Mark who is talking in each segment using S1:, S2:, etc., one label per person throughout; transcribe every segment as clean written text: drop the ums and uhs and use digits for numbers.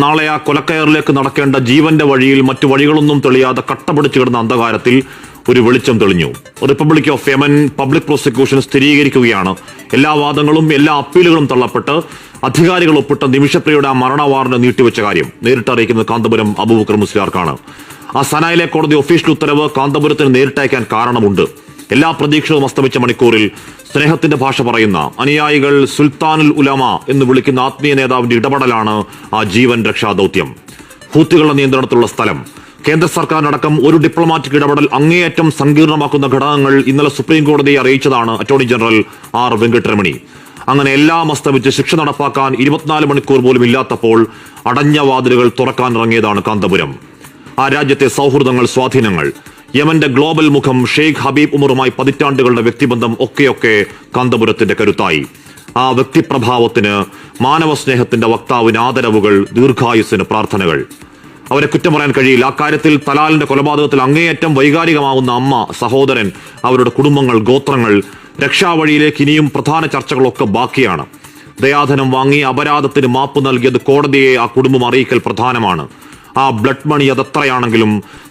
S1: നാളെ ആ കൊലക്കയറിലേക്ക് നടക്കേണ്ട ജീവന്റെ വഴിയിൽ മറ്റു വഴികളൊന്നും തെളിയാതെ കട്ടപിടിച്ചു കിടന്ന അന്ധകാരത്തിൽ ഒരു വെളിച്ചം തെളിഞ്ഞു. Republic of Yemen public prosecution സ്ഥിരീകരിക്കുകയാണ്. എല്ലാ വാദങ്ങളും എല്ലാ അപ്പീലുകളും തള്ളപ്പെട്ട് അധികാരികൾ ഒപ്പിട്ട നിമിഷപ്രിയയുടെ ആ മരണ വാറന്റ് നീട്ടിവെച്ച കാര്യം നേരിട്ട് അറിയിക്കുന്നത് കാന്തപുരം അബൂബക്കർ മുസ്ലിയാർക്കാണ്. ആ സനായിലെ കോടതി ഒഫീഷ്യൽ ഉത്തരവ് കാന്തപുരത്തിന് നേരിട്ടയക്കാൻ കാരണമുണ്ട്. എല്ലാ പ്രതീക്ഷകളും അസ്തമിച്ച മണിക്കൂറിൽ സ്നേഹത്തിന്റെ ഭാഷ പറയുന്ന അനുയായികൾ സുൽത്താനുൽ ഉലമ എന്ന് വിളിക്കുന്ന ആത്മീയ നേതാവിന്റെ ഇടപെടലാണ് ആ ജീവൻ രക്ഷാ ദൌത്യം. ഹൂത്തികളുടെ നിയന്ത്രണത്തിലുള്ള സ്ഥലം, കേന്ദ്ര സർക്കാരിനടക്കം ഒരു ഡിപ്ലോമാറ്റിക് ഇടപെടൽ അങ്ങേയറ്റം സങ്കീർണമാക്കുന്ന ഘടകങ്ങൾ ഇന്നലെ സുപ്രീം കോടതിയെ അറിയിച്ചതാണ് അറ്റോർണി ജനറൽ ആർ വെങ്കട്ടരമണി. അങ്ങനെ എല്ലാം അസ്തമിച്ച് ശിക്ഷ നടപ്പാക്കാൻ 24 മണിക്കൂർ പോലും ഇല്ലാത്തപ്പോൾ അടഞ്ഞ വാതിലുകൾ തുറക്കാനിറങ്ങിയതാണ് കാന്തപുരം. ആ രാജ്യത്തെ സൗഹൃദങ്ങൾ, സ്വാധീനങ്ങൾ, യമന്റെ ഗ്ലോബൽ മുഖം ഷെയ്ഖ് ഹബീബ് ഉമറുമായി പതിറ്റാണ്ടുകളുടെ വ്യക്തിബന്ധം ഒക്കെയൊക്കെ കാന്തപുരത്തിന്റെ കരുത്തായി. ആ വ്യക്തിപ്രഭാവത്തിന്, മാനവ സ്നേഹത്തിന്റെ വക്താവിന് ആദരവുകൾ, ദീർഘായുസ്സിന് പ്രാർത്ഥനകൾ. അവരെ കുറ്റം പറയാൻ കഴിയില്ല. അക്കാര്യത്തിൽ തലാലിന്റെ കൊലപാതകത്തിൽ അങ്ങേയറ്റം വൈകാരികമാവുന്ന അമ്മ, സഹോദരൻ, അവരുടെ കുടുംബങ്ങൾ, ഗോത്രങ്ങൾ, രക്ഷാവഴിയിലേക്ക് ഇനിയും പ്രധാന ചർച്ചകളൊക്കെ ബാക്കിയാണ്. ദയാധനം വാങ്ങി അപരാധത്തിന് മാപ്പ് നൽകിയത് കോടതിയെ ആ കുടുംബം അറിയിക്കൽ പ്രധാനമാണ്. ആ ബ്ലഡ് മണി അതെത്രയാണെങ്കിലും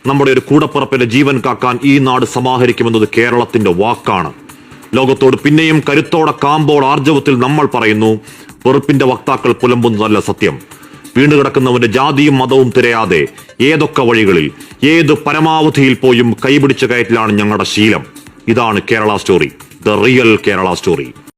S1: നമ്മുടെ ഒരു കൂടപ്പിറപ്പിന്റെ ജീവൻ കാക്കാൻ ഈ നാട് സമാഹരിക്കുമെന്നത് കേരളത്തിന്റെ വാക്കാണ്. ലോകത്തോട് പിന്നെയും കരുത്തോടെ, കാമ്പോട്, ആർജവത്തിൽ നമ്മൾ പറയുന്നു, വെറുപ്പിന്റെ വക്താക്കൾ പുലമ്പുന്നതല്ല സത്യം. വീണ്ടുകിടക്കുന്നവന്റെ ജാതിയും മതവും തിരയാതെ ഏതൊക്കെ വഴികളിൽ, ഏത് പരമാവധിയിൽ പോയും കൈപിടിച്ച കയറ്റിലാണ് ഞങ്ങളുടെ ശീലം. ഇതാണ് Kerala story, the real Kerala story.